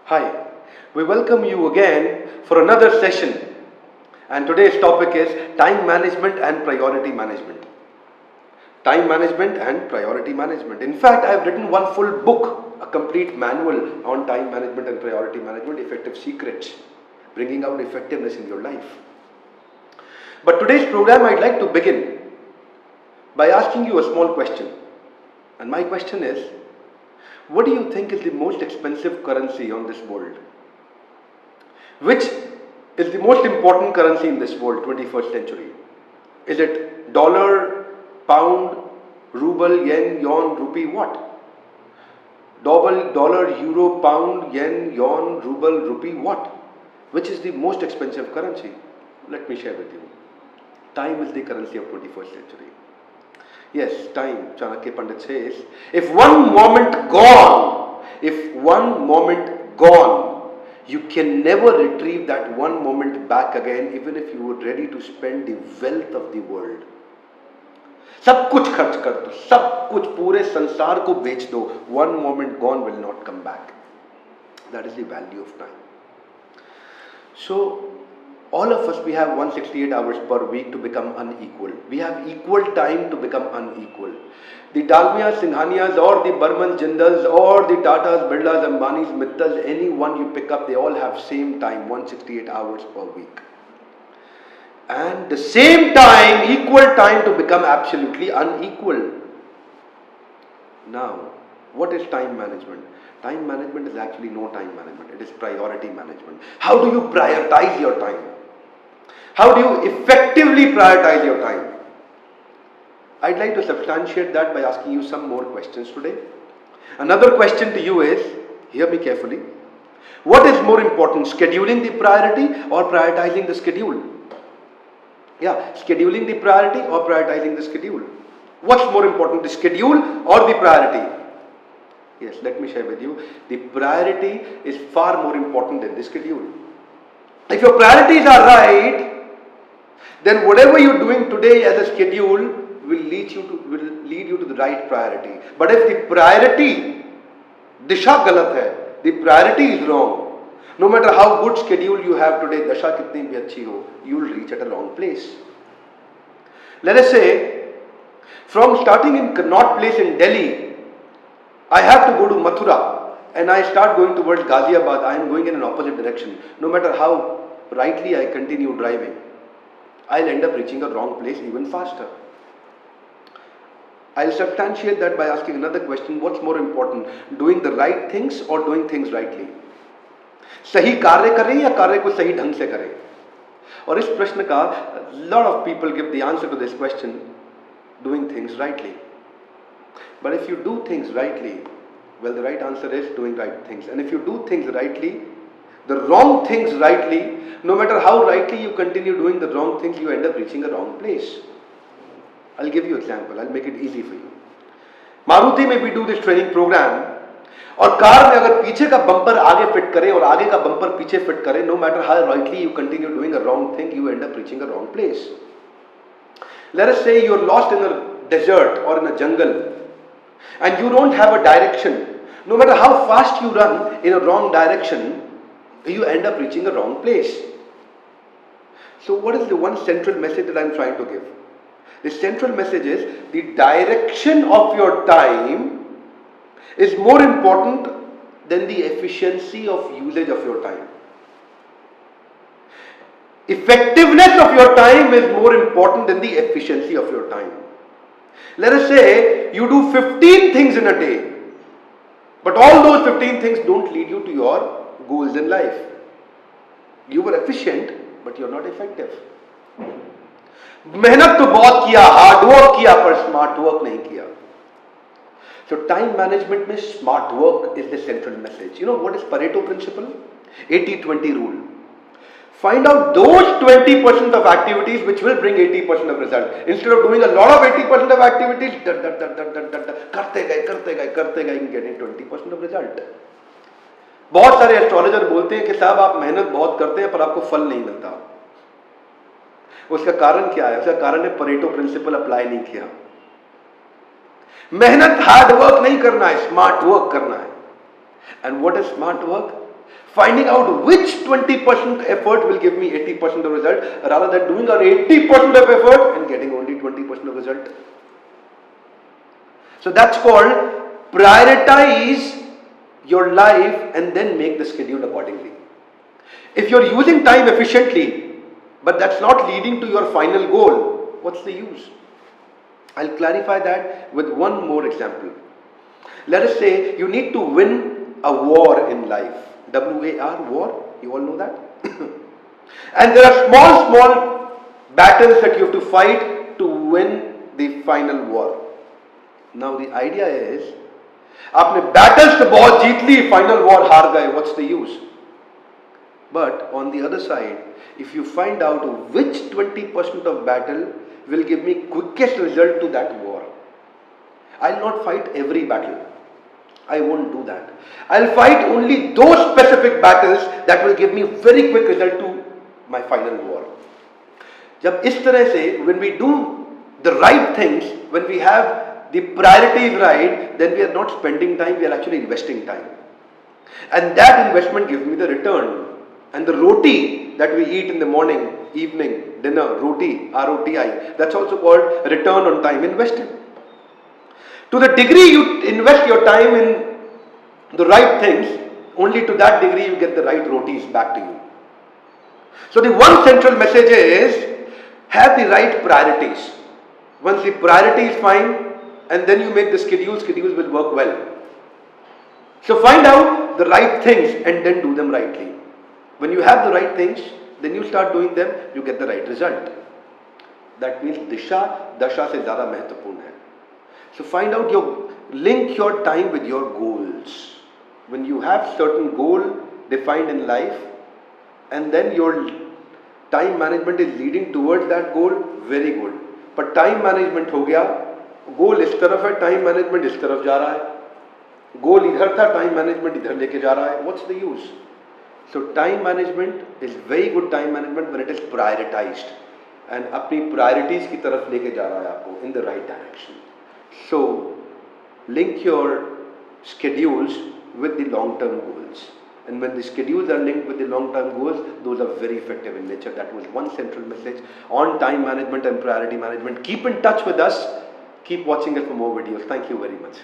Hi, we welcome you again for another session, and today's topic is time management and priority management. Time management and priority management. In fact, I've written one full book, a complete manual on time management and priority management, effective secrets, bringing out effectiveness in your life. But today's program, I'd like to begin by asking you a small question. And my question is, what do you think is the most expensive currency on this world? Which is the most important currency in this world, 21st century? Is it dollar, pound, ruble, yen, yuan, rupee, what? Dollar, euro, pound, yen, yuan, ruble, rupee, what? Which is the most expensive currency? Let me share with you. Time is the currency of 21st century. Yes, time, Chanakya Pandit says, if one moment gone, you can never retrieve that one moment back again, even if you were ready to spend the wealth of the world. सब कुछ खर्च कर दो, सब कुछ पूरे संसार को बेच दो, one moment gone will not come back. That is the value of time. So, all of us, we have 168 hours per week to become unequal. We have equal time to become unequal. The Dalmias, Singhanias, or the Burmans, Jindals, or the Tatas, Birlas, Ambanis, Mittals, anyone you pick up, they all have same time, 168 hours per week. And the same time, equal time to become absolutely unequal. Now, what is time management? Time management is actually no time management. It is priority management. How do you prioritize your time? How do you effectively prioritize your time? I'd like to substantiate that by asking you some more questions today. Another question to you is, hear me carefully, what is more important, scheduling the priority or prioritizing the schedule? Yeah, scheduling the priority or prioritizing the schedule. What's more important, the schedule or the priority? Yes, let me share with you. The priority is far more important than the schedule. If your priorities are right, then whatever you're doing today as a schedule will lead you to the right priority. But if the priority, disha galat hai, the priority is wrong, no matter how good schedule you have today, dasha kitni bhi achhi ho, you will reach at a wrong place. Let us say, from starting in Connaught Place in Delhi, I have to go to Mathura and I start going towards Ghaziabad. I am going in an opposite direction. No matter how rightly I continue driving, I'll end up reaching a wrong place even faster. I'll substantiate that by asking another question, what's more important, doing the right things or doing things rightly? सही कार्य करें या कार्य को सही ढंग से करें? और इस प्रश्न का lot of people give the answer to this question, doing things rightly. But if you do things rightly, well, the right answer is doing right things. And if you do things rightly, the wrong things rightly, no matter how rightly you continue doing the wrong things, you end up reaching a wrong place. I'll give you an example. I'll make it easy for you. Maruti में we do this training program, और car में अगर पीछे का bumper आगे fit करे और आगे का बम्पर पीछे फिट करे, no matter how rightly you continue doing a wrong thing, you end up reaching a wrong place. Let us say you're lost in a desert or in a jungle, and you don't have a direction. No matter how fast you run in a wrong direction, you end up reaching a wrong place. So what is the one central message that I'm trying to give? The central message is, the direction of your time is more important than the efficiency of usage of your time. Effectiveness of your time is more important than the efficiency of your time. Let us say you do 15 things in a day, but all those 15 things don't lead you to your goals in life. You were efficient, but you're not effective. मेहनत तो बहुत किया, hard work किया, पर smart work नहीं किया. So time management में smart work is the central message. You know what is Pareto principle? 80-20 rule. Find out those 20% of activities which will bring 80% of result. Instead of doing a lot of 80% of activities, करते गए, you get 20% of result. बहुत सारे astrologer बोलते हैं कि साहब आप मेहनत बहुत करते हैं पर आपको फल नहीं मिलता. उसका कारण क्या है? उसका कारण है परेटो प्रिंसिपल अप्लाई नहीं किया. मेहनत हार्ड वर्क नहीं करना है, स्मार्ट वर्क करना है. And what is smart work? Finding out which 20% effort will give me 80% of result, rather than doing our 80% of effort and getting only 20% of result. So that's called prioritize your life and then make the schedule accordingly. If you're using time efficiently, but that's not leading to your final goal, what's the use? I'll clarify that with one more example. Let us say you need to win a war in life. W-A-R, war, you all know that? And there are small battles that you have to fight to win the final war. Now the idea is, आपने battles तो बहुत जीत ली, final war हार गए, what's the use? But on the other side, if you find out which 20% of battle will give me quickest result to that war, I'll not fight every battle. I won't do that. I'll fight only those specific battles that will give me very quick result to my final war. जब इस तरह से, when we do the right things, when we have the priorities right, then we are not spending time, we are actually investing time. And that investment gives me the return. And the roti that we eat in the morning, evening, dinner, roti, R-O-T-I, that's also called return on time invested. To the degree you invest your time in the right things, only to that degree you get the right rotis back to you. So the one central message is, have the right priorities. Once the priority is fine, and then you make the schedules will work well. So find out the right things and then do them rightly. When you have the right things, then you start doing them, you get the right result. That means disha, dasha se zyada महत्वपूर्ण है. So find out link your time with your goals. When you have certain goal defined in life, and then your time management is leading towards that goal, very good. But time management हो गया, goal इस तरफ है, time management इस तरफ जा रहा है. Goal इधर था, time management इधर लेके जा रहा है. What's the use? So time management is very good time management when it is prioritized and अपनी priorities की तरफ लेके जा रहा है आपको in the right direction. So link your schedules with the long-term goals. And when the schedules are linked with the long-term goals, those are very effective in nature. That was one central message on time management and priority management. Keep in touch with us. Keep watching us for more videos. Thank you very much.